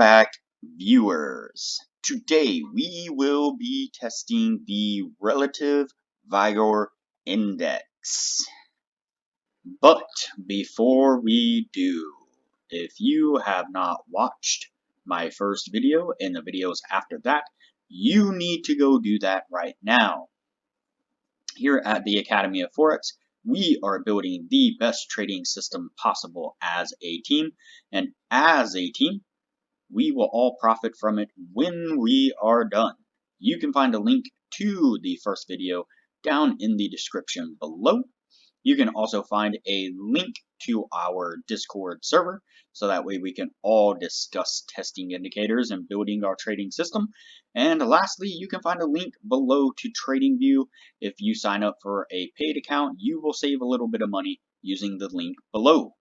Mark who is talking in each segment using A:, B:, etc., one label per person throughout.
A: back, viewers. Today we will be testing the relative Vigor index. But before we do, if you have not watched my first video and the videos after that, you need to go do that right now. Here at the Academy of Forex, we are building the best trading system possible as a team, and as a team, we will all profit from it when we are done. You can find a link to the first video down in the description below. You can also find a link to our Discord server, so that way we can all discuss testing indicators and building our trading system. And lastly, you can find a link below to TradingView. If you sign up for a paid account, you will save a little bit of money using the link below.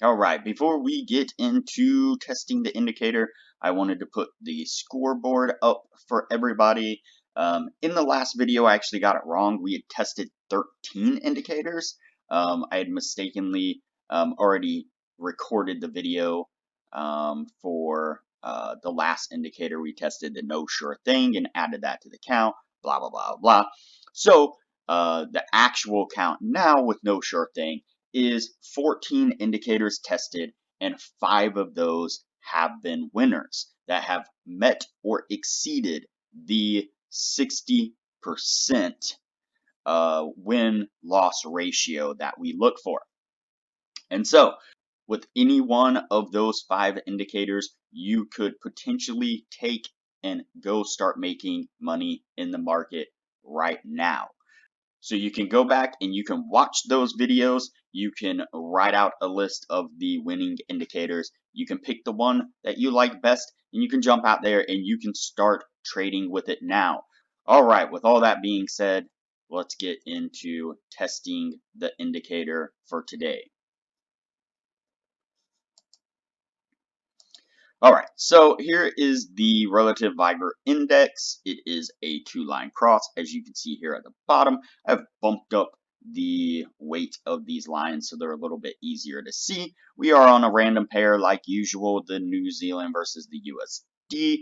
A: Alright, before we get into testing the indicator, I wanted to put the scoreboard up for everybody. In the last video, I actually got it wrong. We had tested 13 indicators. I had mistakenly already recorded the video for the last indicator. We tested the no sure thing and added that to the count, blah, blah, blah, blah. So the actual count now with no sure thing is 14 indicators tested, and 5 of those have been winners that have met or exceeded the 60% win-loss ratio that we look for. And so, with any one of those 5 indicators, you could potentially take and go start making money in the market right now. So you can go back and you can watch those videos. You can write out a list of the winning indicators. You can pick the one that you like best, and you can jump out there and you can start trading with it now. All right, with all that being said, let's get into testing the indicator for today. Alright, so here is the relative Vigor index. It is a 2-line cross, as you can see here at the bottom. I've bumped up the weight of these lines so they're a little bit easier to see. We are on a random pair like usual, the New Zealand versus the USD.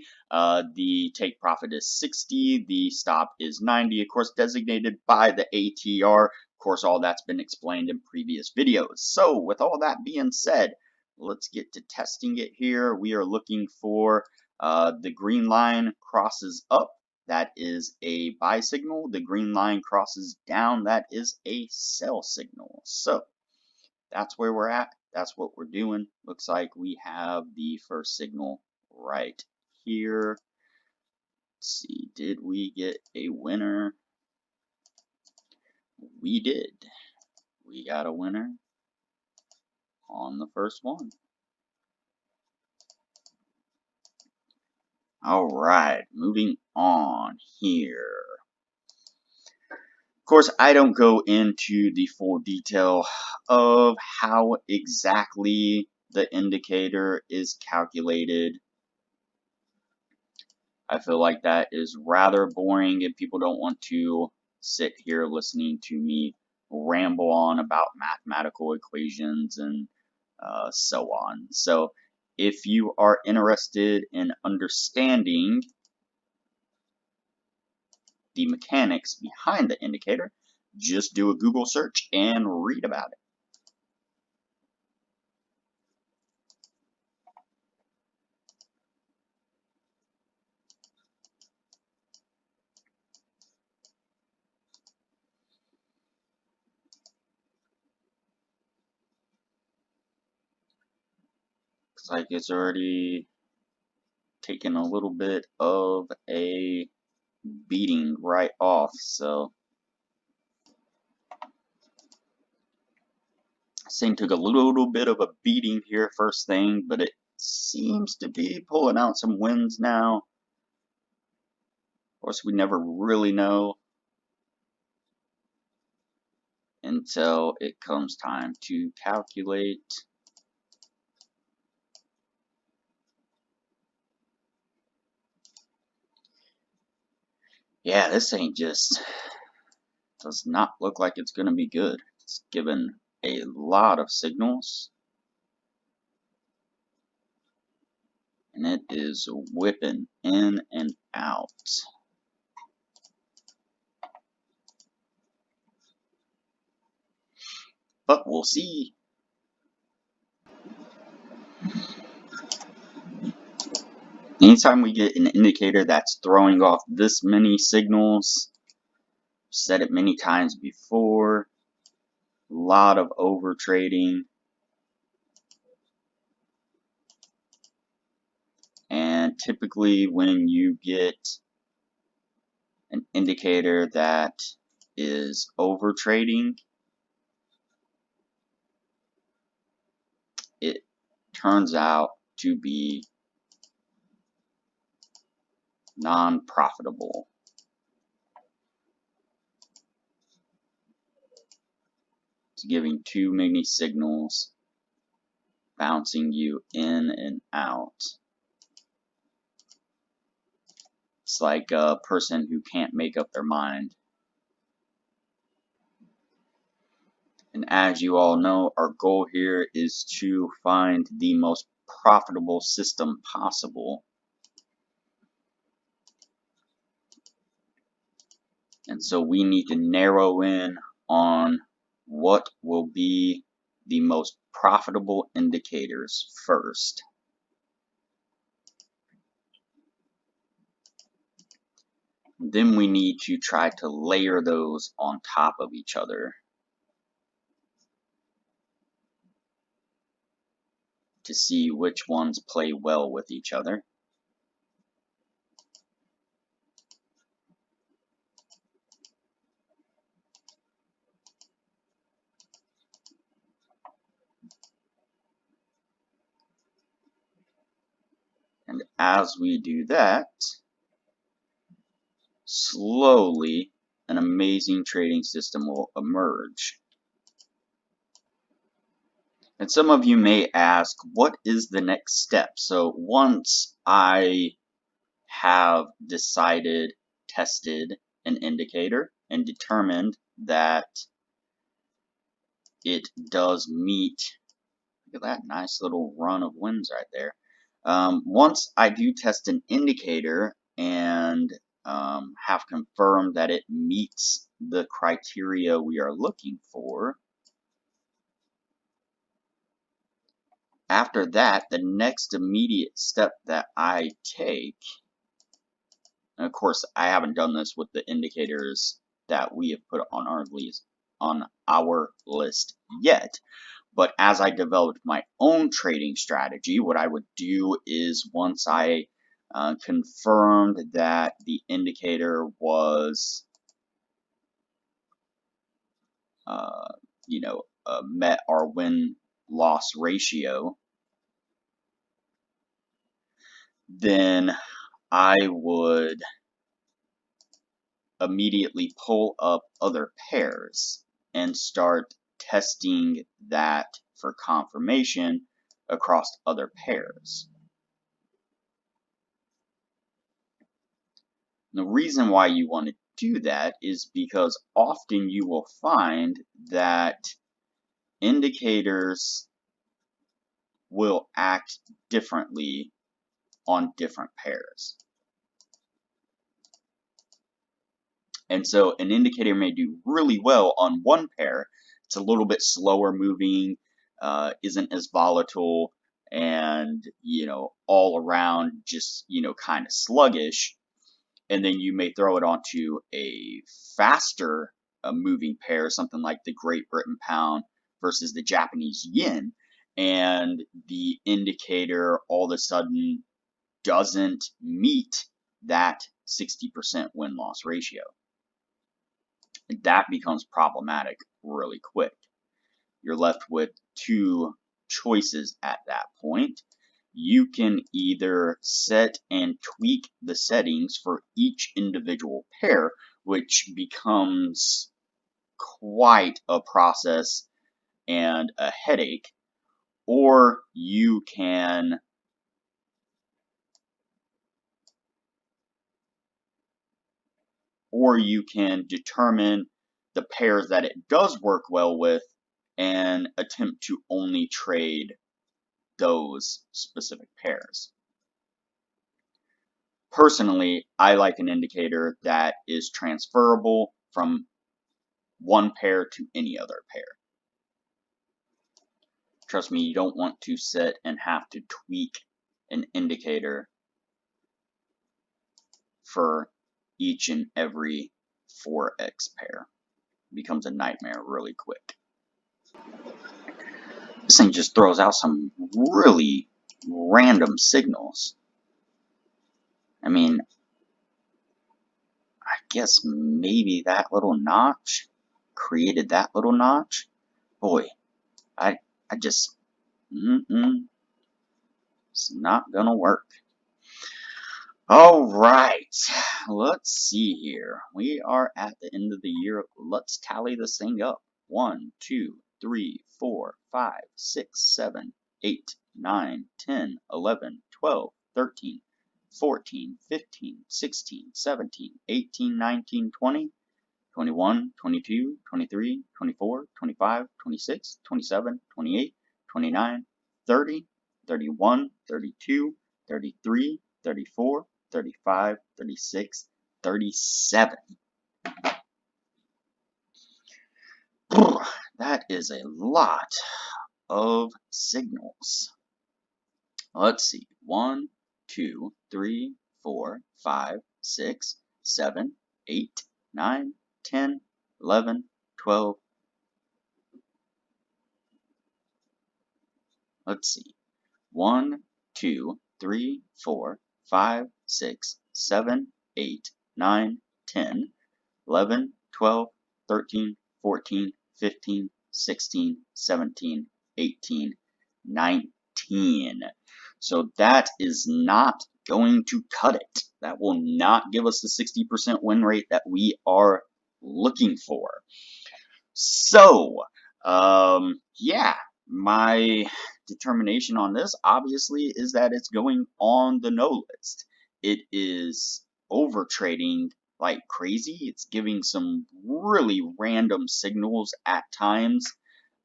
A: The take profit is 60, the stop is 90, of course designated by the ATR. Of course, all that's been explained in previous videos. So with all that being said, let's get to testing it here. We are looking for the green line crosses up. That is a buy signal. The green line crosses down. That is a sell signal. So that's where we're at. That's what we're doing. Looks like we have the first signal right here. Let's see, did we get a winner? We did. We got a winner on the first one. Alright, moving on here. Of course, I don't go into the full detail of how exactly the indicator is calculated. I feel like that is rather boring and people don't want to sit here listening to me ramble on about mathematical equations and so on. So if you are interested in understanding the mechanics behind the indicator, just do a Google search and read about it. Looks like it's already taken a little bit of a beating right off, so this thing took a little bit of a beating here first thing, but it seems to be pulling out some wins now. Of course, we never really know until it comes time to calculate. Yeah, this thing just does not look like it's going to be good. It's given a lot of signals. and it is whipping in and out. But we'll see. Anytime we get an indicator that's throwing off this many signals, said it many times before, a lot of over trading. And typically when you get an indicator that is over trading, it turns out to be non-profitable. It's giving too many signals, bouncing you in and out. It's like a person who can't make up their mind. And as you all know, our goal here is to find the most profitable system possible. And so we need to narrow in on what will be the most profitable indicators first. Then we need to try to layer those on top of each other to see which ones play well with each other. And as we do that, slowly an amazing trading system will emerge. And some of you may ask, what is the next step? So once I have decided, tested an indicator and determined that it does meet, look at that nice little run of wins right there. Once I do test an indicator and have confirmed that it meets the criteria we are looking for, after that, the next immediate step that I take, and of course I haven't done this with the indicators that we have put on our list yet, but as I developed my own trading strategy, what I would do is once I confirmed that the indicator was met our win-loss ratio, then I would immediately pull up other pairs and start testing that for confirmation across other pairs. The reason why you want to do that is because often you will find that indicators will act differently on different pairs. And so an indicator may do really well on one pair. It's a little bit slower moving, isn't as volatile, and all around just kind of sluggish. And then you may throw it onto a faster moving pair, something like the Great Britain pound versus the Japanese yen, and the indicator all of a sudden doesn't meet that 60% win-loss ratio. That becomes problematic really quick. You're left with two choices at that point. You can either set and tweak the settings for each individual pair, which becomes quite a process and a headache, or you can determine the pairs that it does work well with and attempt to only trade those specific pairs. Personally, I like an indicator that is transferable from one pair to any other pair. Trust me, you don't want to sit and have to tweak an indicator for each and every Forex pair. It becomes a nightmare really quick. This thing just throws out some really random signals. I mean, I guess maybe that little notch created that little notch. Boy, I just, it's not gonna work. All right, let's see here. We are at the end of the year. Let's tally this thing up. 1, 2, 3, 4, 5, 6, 7, 8, 9, 10, 11, 12, 13, 14, 15, 16, 17, 18, 19, 20, 21, 22, 23, 24, 25, 26, 27, 28, 29, 30, 31, 32, 33, 34, 35, 36, 37. That is a lot of signals. Let's see. 1, 2, 3, 4, 5, 6, 7, 8, 9, 10, 11, 12. Let's see. 1, 2, 3, 4, 5, 6, 7, 8, 9, 10, 11, 12, 13, 14, 15, 16, 17, 18, 19. So that is not going to cut it. That will not give us the 60% win rate that we are looking for. So, yeah, my determination on this obviously is that it's going on the no list. It is over trading like crazy. It's giving some really random signals at times,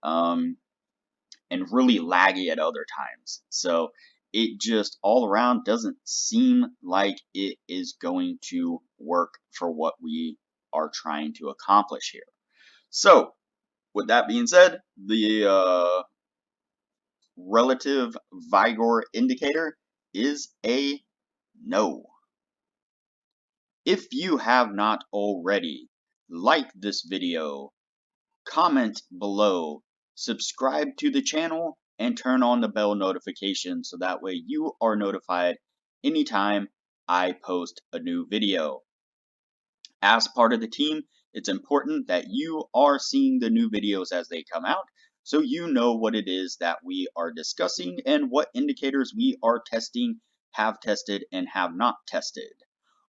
A: and really laggy at other times. So it just all around doesn't seem like it is going to work for what we are trying to accomplish here. So with that being said, the relative Vigor indicator is a no. If you have not already, like this video, comment below, subscribe to the channel, and turn on the bell notification so that way you are notified anytime I post a new video. As part of the team, it's important that you are seeing the new videos as they come out so you know what it is that we are discussing and what indicators we are testing, have tested, and have not tested.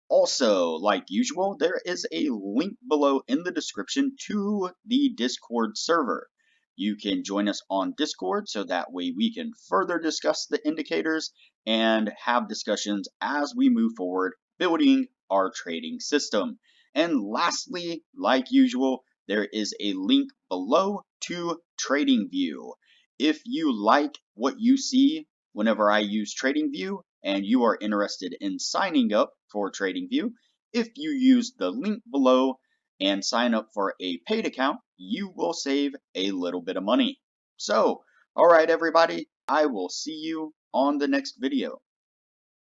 A: Also, like usual, there is a link below in the description to the Discord server. You can join us on Discord so that way we can further discuss the indicators and have discussions as we move forward building our trading system. And lastly, like usual, there is a link below to TradingView. If you like what you see whenever I use TradingView and you are interested in signing up for TradingView, if you use the link below and sign up for a paid account, you will save a little bit of money. So, alright everybody, I will see you on the next video.